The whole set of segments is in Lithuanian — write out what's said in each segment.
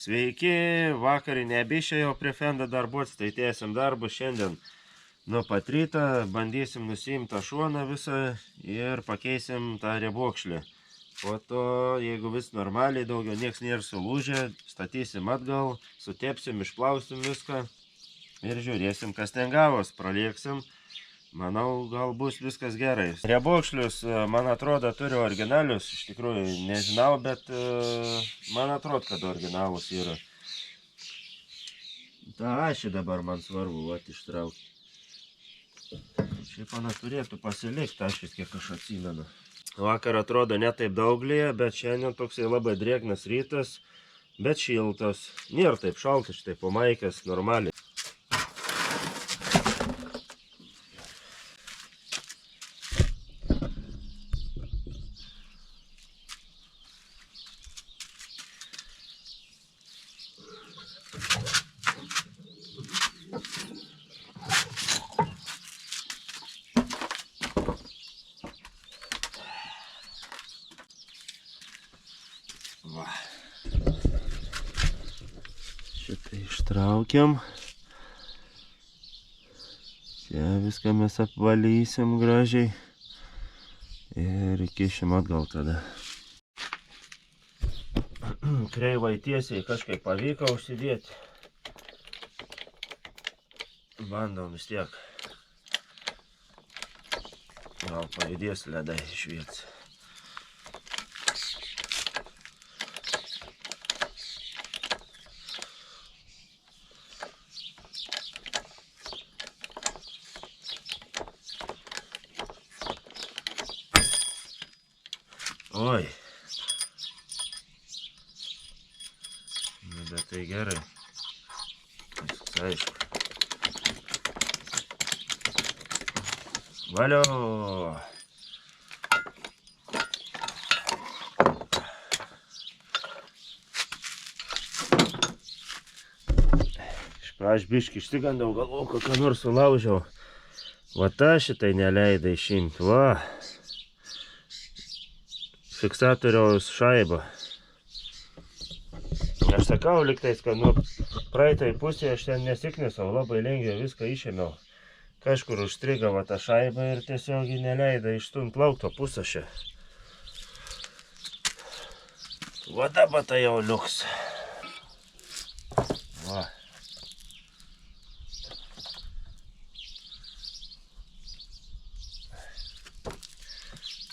Sveiki, vakarinė abi išėjau prie Fenda darbuotis, tai tęsim darbus šiandien. Nuo pat ryto bandysim nusiimti tą šoną visą ir pakeisim tą riebokšlį. Po to, jeigu vis normaliai, daugiau nieks nėra sulūžę, statysim atgal, sutepsim, išplausim viską ir žiūrėsim, kas ten gavos, pralieksim. Manau, gal bus viskas gerai. Riebokšlius, man atrodo, turiu originalius, iš tikrųjų nežinau, bet man atrodo, kad originalus yra. Ta ašį dabar man svarbu, ištraukti. Šiaip man turėtų pasilikti ašis, kiek aš atsimenu. Vakar atrodo netaip daug lyja, bet šiandien toksai labai drėgnas rytas, bet šiltas. Nėra taip šaltas, štai po maikės normaliai. Va. Šitą ištraukiam. Čia viską mes apvalysim gražiai. Ir įkišim atgal tada. Kreivai tiesiai kažkaip pavyko užsidėti. Bandom vis tiek. Gal pajudės ledai išvietis. Oi. Nu, bet tai gerai. Viskas aišku. Valio. Iš pradžių biškį išsigandau, galvojau, kokią nors sulaužiau. Va tą šitai neleidai išimti. Va. Fiksatoriaus šaibą. Aš sakau liktais, kad nu praeitai pusėje aš ten nesiknisau, labai lengviai viską išėmiau. Kažkur užstrigo va tą šaibą ir tiesiog neleido išstumt laukto pusašę. Va dabar tai jau liuks. Va.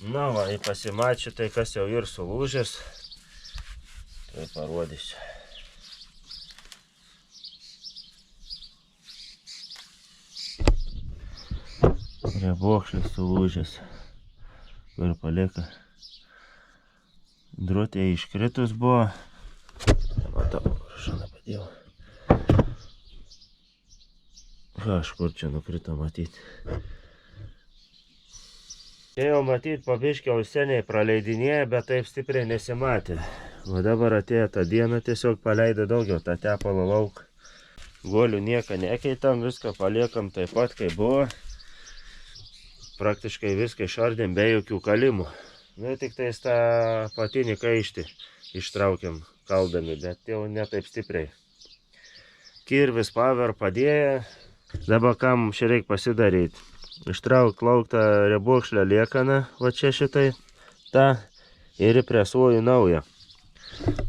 Na va, į pasimačiu, tai kas jau ir sulūžęs, tai parodysiu. Riebokšlis sulūžęs, kur palieka. Drutė iškritus buvo. Matau, šalia padėjau. Kažkur čia nukrito matyti. Čia jau matyti pabiškiau seniai praleidinėje, bet taip stipriai nesimatė. O dabar atėjo tą dieną, tiesiog paleido daugiau tą tepalą lauk. Guolių nieką nekeitam, viską paliekam taip pat, kaip buvo. Praktiškai viską išardėm be jokių kalimų. Nu, tik tais tą patinį kaištį ištraukiam kaldami, bet jau ne taip stipriai. Kirvis paver padėję. Dabar kam čia reikia pasidaryti? Ištraukti lauktą riebokšlę liekaną, va čia šitai, tą, ir įpresuoju naują.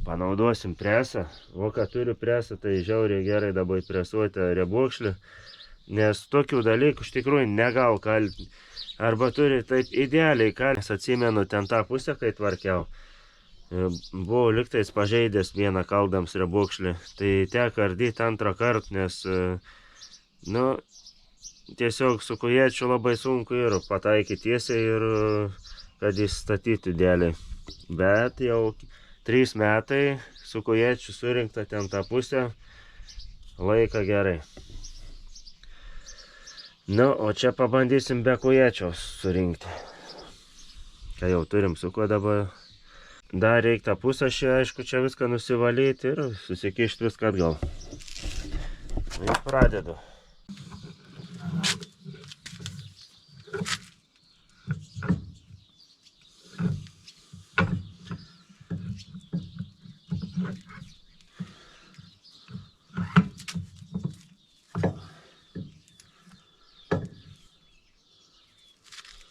Panaudosim presą, o ką turiu presą, tai žiauriai gerai dabar presuoti riebokšlį, nes tokių dalykų iš tikrųjų negal kalti. Arba turi taip idealiai kalti, nes atsimenu ten tą pusę, kai tvarkiau. Buvau liktais pažeidęs vieną kaldams riebokšlį, tai teko ardyti antrą kartą, nes, nu, tiesiog su kuječiu labai sunku ir pataikyti tiesiai ir kad jis statytų idealiai. Bet jau 3 metai su kuječiu surinkta ten tą pusę, laiką gerai. Nu, o čia pabandysim be kuječiaus surinkti. Kai jau turim su kuo dabar. Dar reikia tą pusašį, aišku, čia viską nusivalyti ir susikišti viską atgal. Ir pradedu.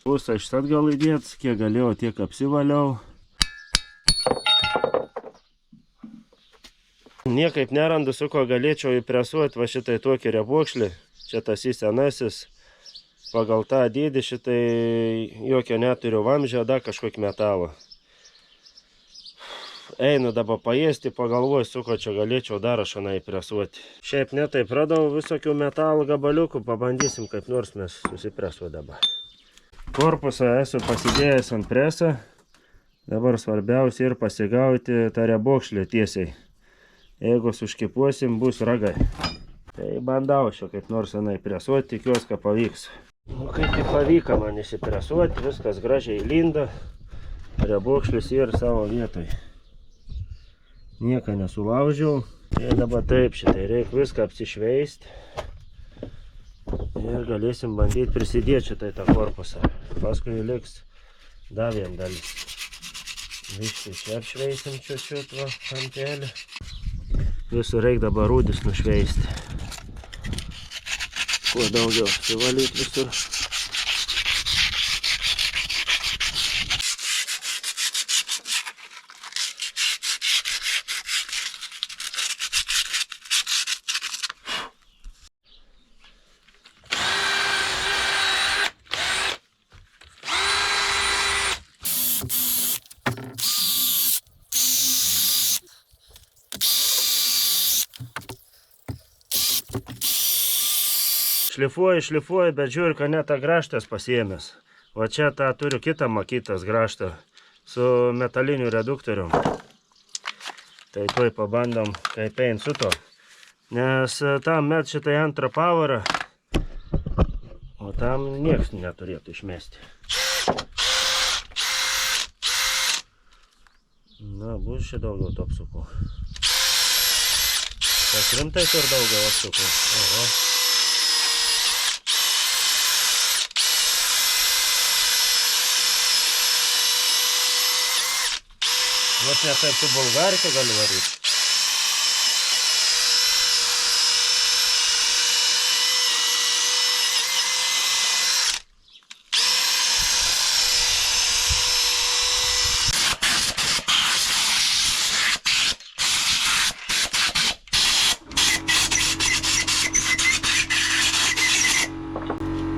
Pusą iš atgal įdėt, kiek galėjau, tiek apsivaliau. Niekaip nerandu, su ko galėčiau įpresuoti va šitai tokį riebokšlį. Čia tas senasis. Pagal tą dydį šitai jokio neturiu vamzdžio, dar kažkokį metalą. Einu dabar paėsti, pagalvoju, su ko čia galėčiau dar aš įpresuoti. Šiaip netaip radau visokių metalų gabaliukų, pabandysim kaip nors mes susipresuoti dabar. Korpusą esu pasidėjęs ant presą. Dabar svarbiausia ir pasigauti tą riebokšlį tiesiai. Jeigu suškipuosim, bus ragai. Tai bandau šio kaip nors įpresuoti, tikiuosi, kad pavyks. Nu, kaip tik pavyko man įsipresuoti, viskas gražiai linda. Riebokšlis ir savo vietoj. Nieką nesulaužiau. Ir dabar taip šitai reikia viską apsišveisti. Ir galėsim bandyti prisidėti šitai tą korpusą. Paskui liks dar vien dalis. Viškai čia apšveisim čiut-čiut va kampelį. Visur reikia dabar rūdis nušveisti. Kuo daugiau apsivalyti visur. Šlifuoju, bet žiūriu, kad net tą graštas pasiėmęs. O čia tą turiu kitą makytas graštą su metaliniu reduktorium. Tai tuoj pabandom, kaip eina su to. Nes tam met šitai antrą pavarą, o tam nieks neturėtų išmesti. Na, bus čia daugiau to apsukų. Tas rimtai tur daugiau apsukų. Oho. Vos net taip su bulgarika gali varyti.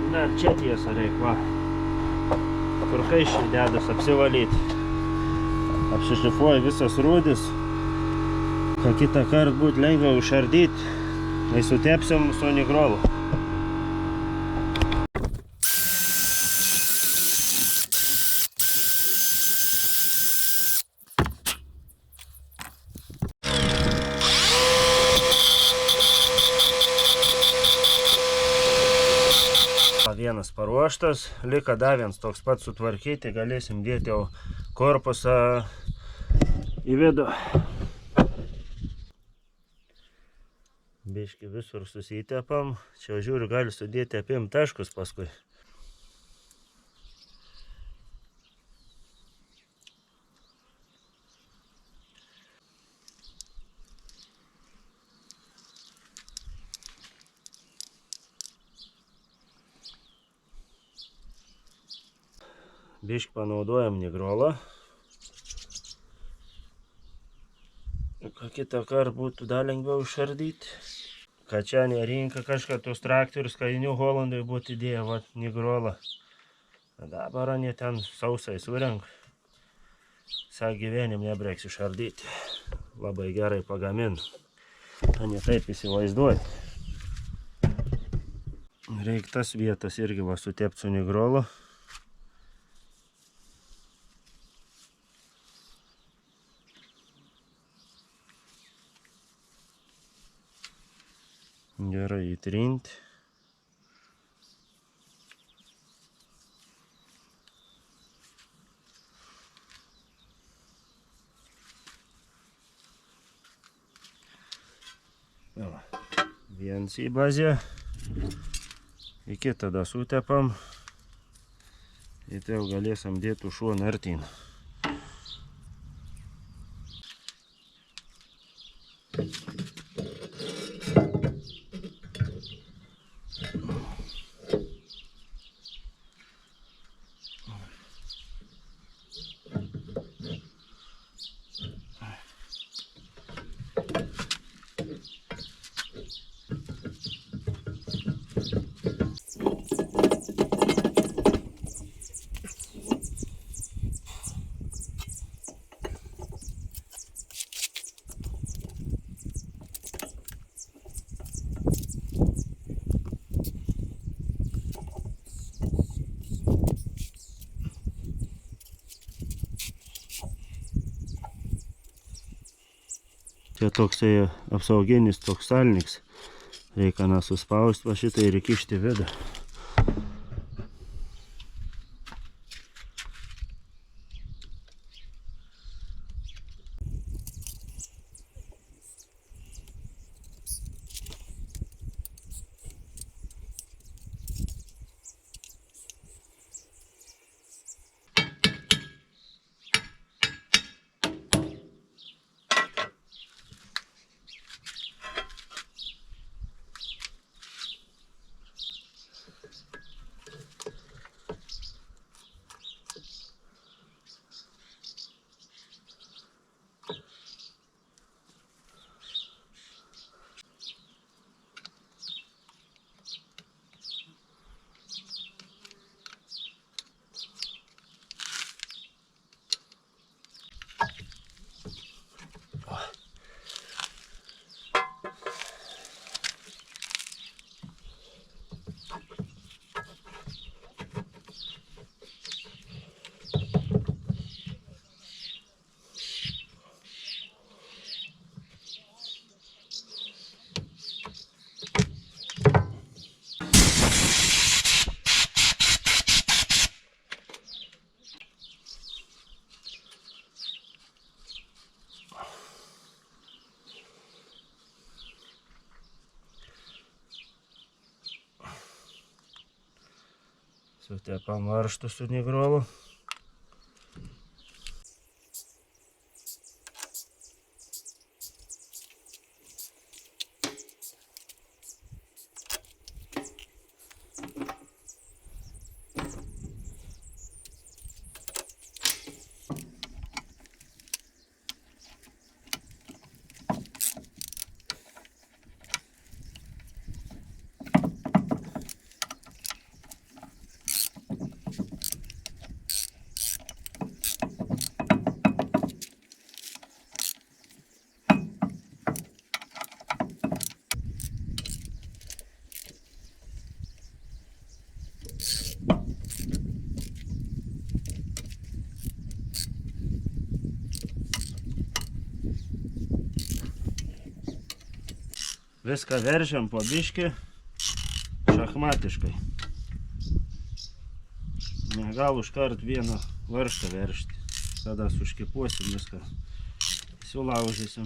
Dar čia tiesa reik, va. Kur kaiščiai dedas apsivalyti. Apsišlifuoju visas rūdis, kad kitą kartą būtų lengviau išardyti, tai sutepsim su nigrolu. Vienas paruoštas, liko dar vienas toks pat sutvarkyti, galėsim dėti jau korpusą į vidų. Biškį visur susitepam, čia žiūriu gali sudėti apie taškus paskui. Biškį panaudojam nigrolą. Kad kitą kartą būtų dar lengviau išardyti. Kad čia nerinka kažką tos traktorius, kad New Hollandui būtų įdėję va, nigrolą. Dabar ne ten sausai surenk. Sak gyvenim nebreiks išardyti. Labai gerai pagamin. Ne taip įsivaizduoju. Reik tas vietas irgi va sutepti su nigrolu. Gerai įtrinti. Viens į bazę. Į kitą tada sutepam. Ir tai jau galėsim dėti šuo nartin. čia toksai apsauginis toks salniks. Reikia suspausti va šitą ir įkišti vidų. Sutepam varžtų su nigrolu. Viską veržiam po biškį šachmatiškai. Negal užkart vieną varžtą veržti. Tada suškipuosim viską. Sulaužysim.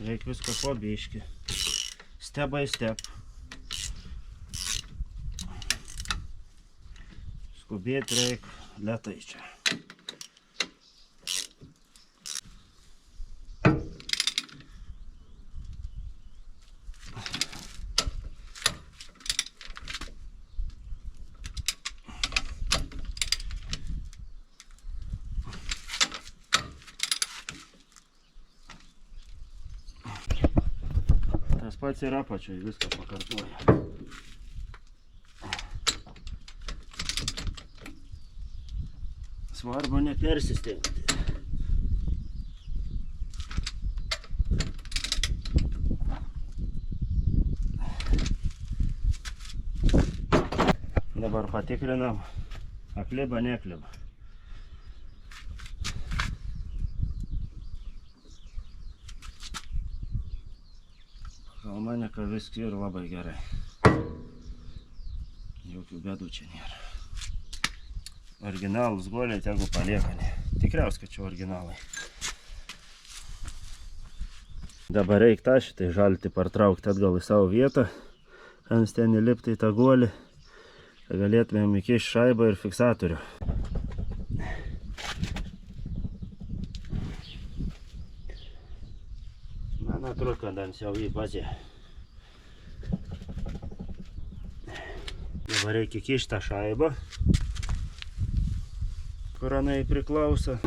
Reikia viską po biškį. Step by step. Skubėti reikia lėtai čia. Tas pats ir apačioj, viską pakartoja. Svarbu nepersistengti. Dabar patikrinam, akliba, nekliba. Kalmanika viskas yra labai gerai. Jokių bėdų čia nėra. Originalus goliai tegu paliekani. Tikriausiai, kad čia originalai. Dabar reikia tą šitai žaltį partraukti atgal į savo vietą. Kad ten įlipti į tą golį. Kad galėtumėm įkišti šaibą ir fiksatorių. Man atrodo, kad ant jau į bazę. Dabar reikia kišti tą šaibą, kur anai priklauso.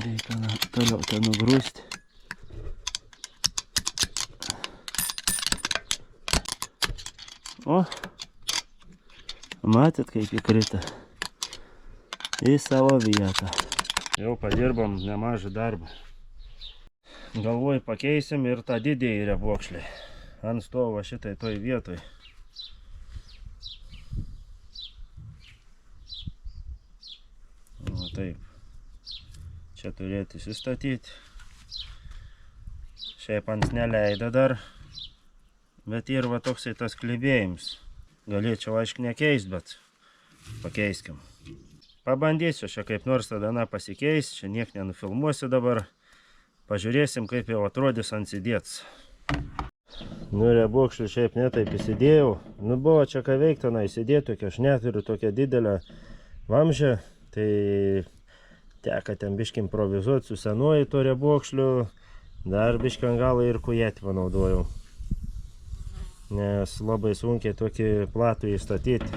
Reikia toliau ten nugrūsti. O, Matėt, kaip įkrita į savo vietą. Jau padirbam nemažą darbą. Galvoju, pakeisim ir tą didįjį rėbuokšlį. Ant stovo šitai toj vietoj. O taip. Čia turėtų įsistatyti. Šiaip ant neleido dar. Bet ir va toksai tas klibėjims. Galėčiau aišku nekeist, bet pakeiskim. Pabandysiu čia kaip nors tada pasikeis. Čia niek nenufilmuosiu dabar. Pažiūrėsim, kaip jau atrodys ant sėdėts. Nu, rėbuokšlį šiaip netaip įsidėjau. Nu, buvo čia ką veikti, tenai įsidėti tokia. Aš neturiu tokią didelę vamžę. Tai teka ten biškį improvizuoti su senuoju to rėbuokšliu. Dar biškį ant galą ir kujetį panaudojau. Nes labai sunkiai tokį platų įstatyti.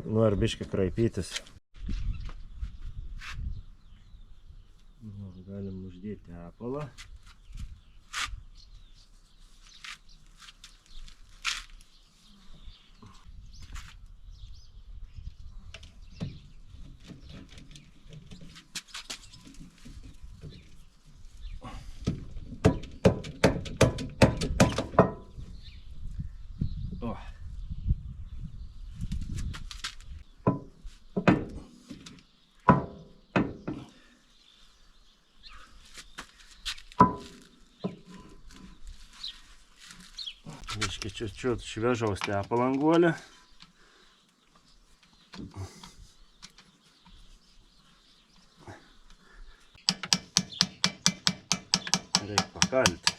Noriu biškį kraipytis. Galim uždėti apalą. Biškį čiut šviežaus tepalo ant guolio. Reikia pakalti.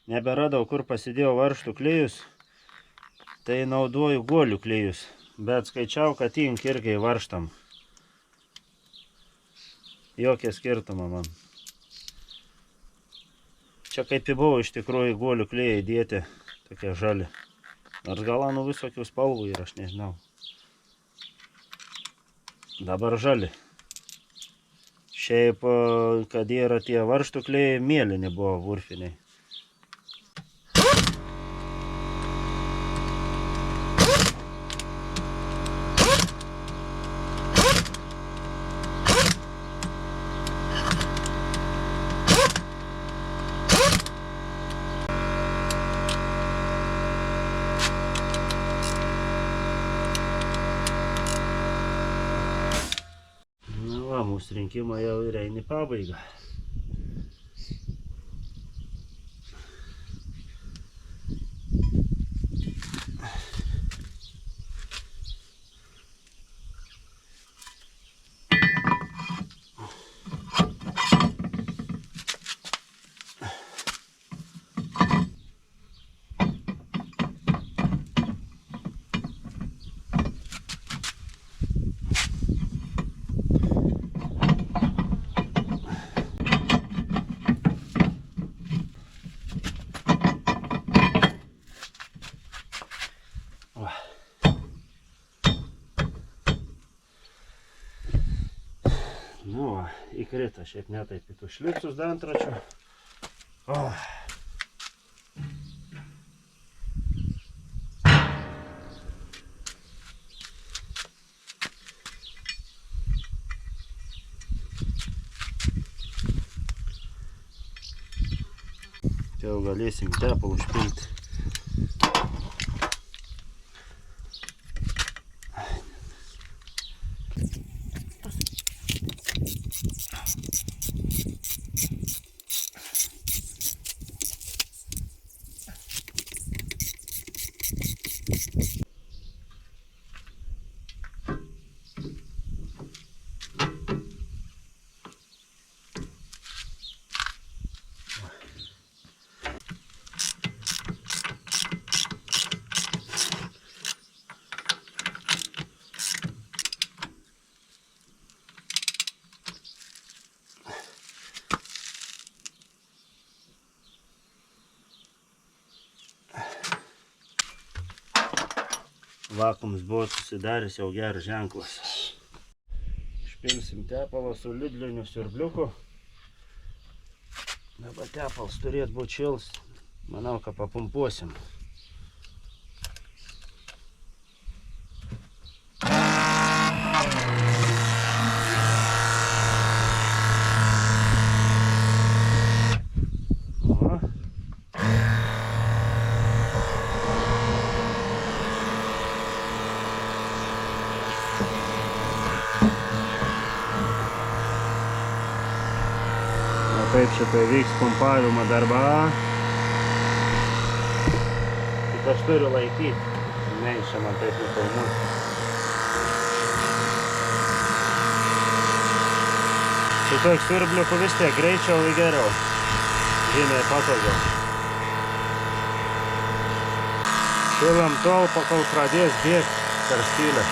Neberadau, kur pasidėjau varžtų klėjus, tai naudoju guolių klėjus, bet skaičiau, kad tink irgi varžtam. Jokie skirtumą man. Čia kaip į buvo iš tikrųjų guolių klėjai dėti, tokie žali. Nors gal anu visokių spalvų ir aš nežinau. Dabar žali. Šiaip, kad yra tie varžtų klėjai, mėlyni buvo vurfiniai. Mūsų rinkimai jau ir eina į pabaigą. Nu, įkrita šiaip netaip į tų šliucus dantračių. Čia jau galėsim tepalą užpilti. vakuums buvo susidaręs jau geras ženklas. Išpilsim tepalą su lidliniu siurbliuku. Dabar tepalas turėtų būti šils. Manau, kad papumpuosim. Kaip šitai vyks pumpavimo darba. Tik aš turiu laikyti. Ne, čia man taip nufilmuoti. Su tokiu siurbliuku vis tiek greičiau ir geriau. Žymiai patogiau. Pilam tol, kol pradės bėgti per skylę.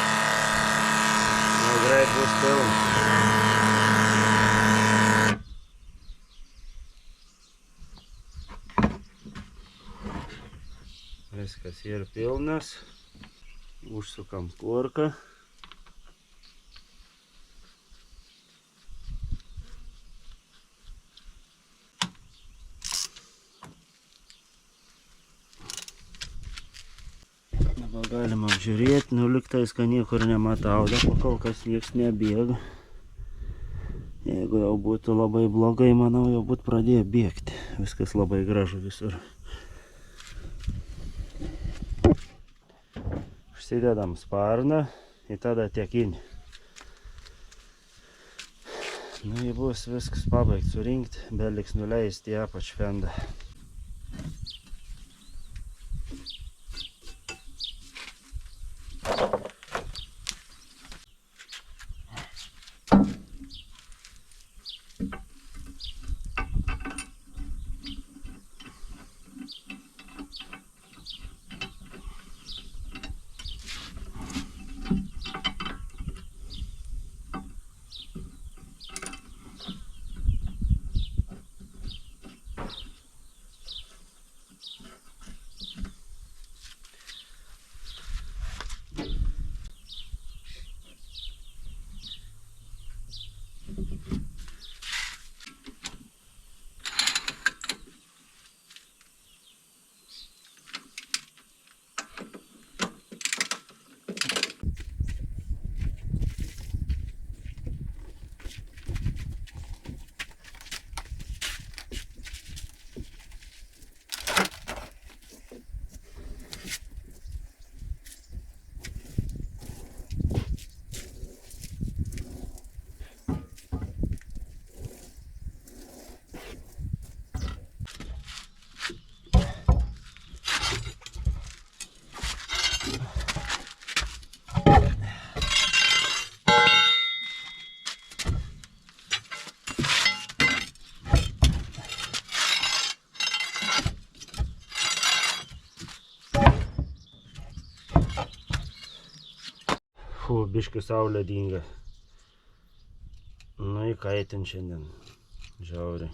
Nu, greit bus pilna. Viskas yra pilnas. Užsukam korką. Dabar galima apžiūrėti, nu lygtais, kad niekur nematau, dabar kol kas nieks nebėga. Jeigu jau būtų labai blogai, manau, jau būtų pradėję bėgti. Viskas labai gražu visur. Užsidedam sparną ir tada tiekinį. Nu, jį bus viskas pabaigt surinkti, beliks nuleisti į apačią fendą. Biški saulė dinga. Nu, įkaitin šiandien. Žiauriai.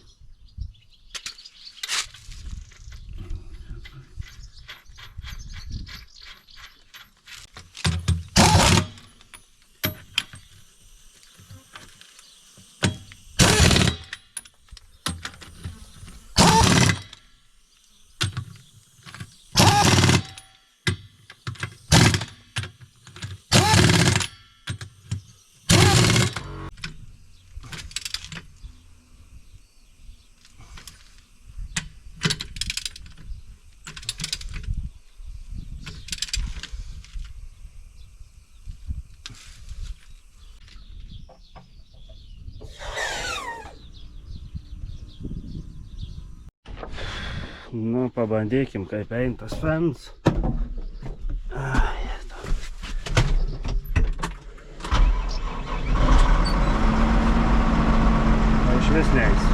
Nu, pabandykim, kaip eina tas fens. Išvis neis.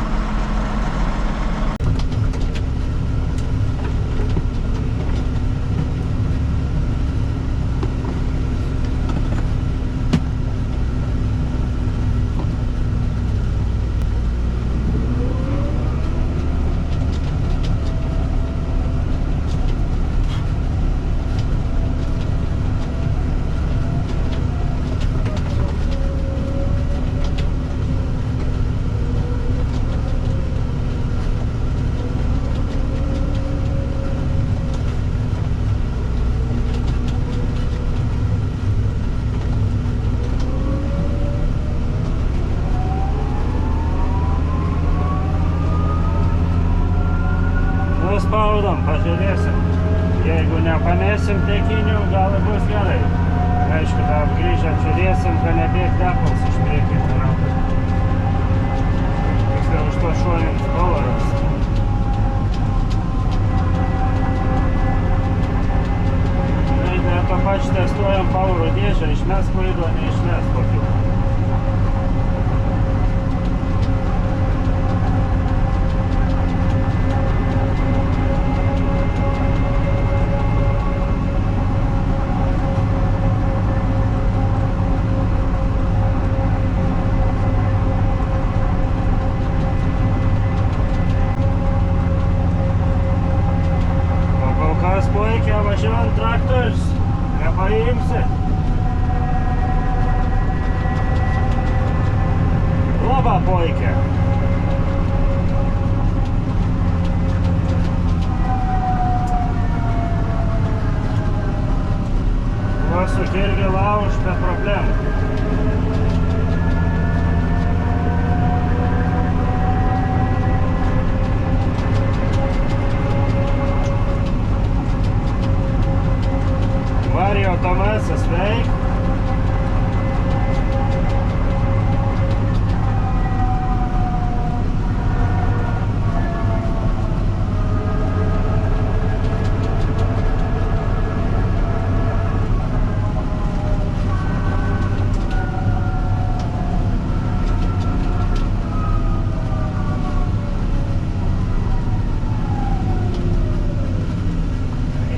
paspaudom, pažiūrėsim. Jeigu nepamesim tekinių, gal bus gerai. Aišku, dar grįžę žiūrėsim, kad nebėg tepals iš priekinių ratų. Tiksliau už to šoninis pavaras. To pačiu testuojam pavaro dėžę, išmes klaido, neišmes kokių. O kol kas puikiai važiuojant traktorius. Nepaimsi. Labai puikia. Va su kirgi lauž be problemų. Vario Tomasas veik.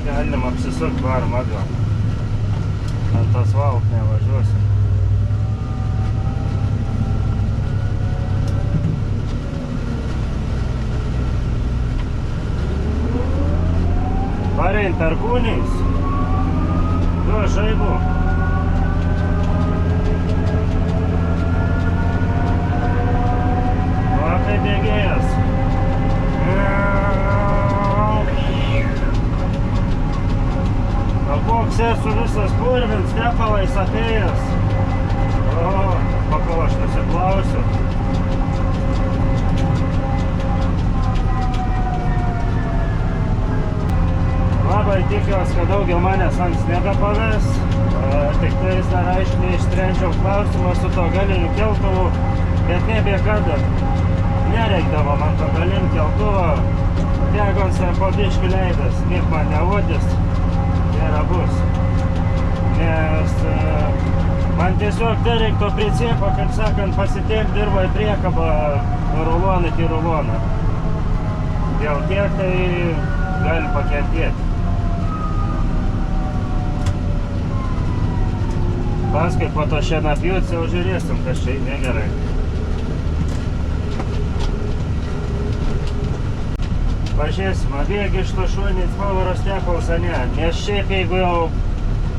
Galim apsisukt varom atgal. Ant asfalt nevažiuosim. Parein perkūniais. Du žaibų. Va, kaip bėgėjas. Koks esu visas purvins, tepalais apėjęs. O, pakol aš nusiplausiu. Labai tikiuosi, kad daugiau manęs ant sniego paves. Tik tais dar aišku neišsprendžiau klausimą su to galiniu keltuvu, bet nebė kada. Nereikdavo man to galiniu keltuvo. Degonse po biškį leidas, niek man nevodis. Nėra bus. Nes man tiesiog dar reikto priciepo, kaip sakant, pasitiek dirba į priekabą nuo ruloną iki ruloną. Dėl tiek tai gali pakentėti. Paskui po to šiandien apjūti, jau žiūrėsim, kas čia negerai. Pažiūrėsim, abėgi iš to šunis pavaros tepals, ne. Nes šiaip, jeigu jau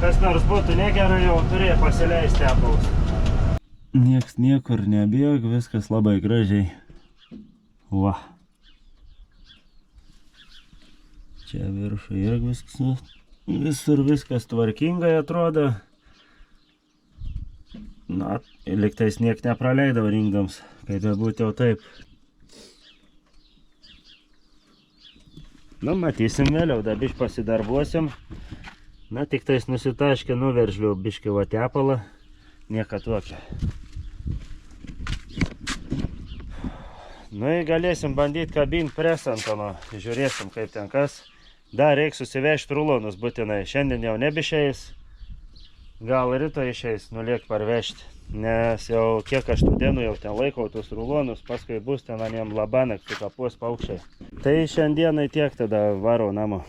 kas nors būtų negerai, jau turėjo pasileisti tepals. Nieks niekur nebėg, viskas labai gražiai. Va. Čia viršų irgi visur viskas tvarkingai atrodo. Na, liktais niek nepraleidau rinkdams, kai bebūt jau taip. Nu, matysim vėliau, dar biškį pasidarbuosim. Na, tik tais nusitaškę nuveržliau biškį va tepalą. Nieka tokia. Nu, galėsim bandyti kabinti presantano. Žiūrėsim, kaip ten kas. Dar reiks susivežti rulonus būtinai. Šiandien jau nebeišeis. Gal rytoj išeis, nuliek parvežti. Nes jau kiek aš tų dienų jau ten laikau tus rulonus, paskui bus ten aniem labanakt, kapos paukščiai. Tai šiandienai tiek, tada varau namo.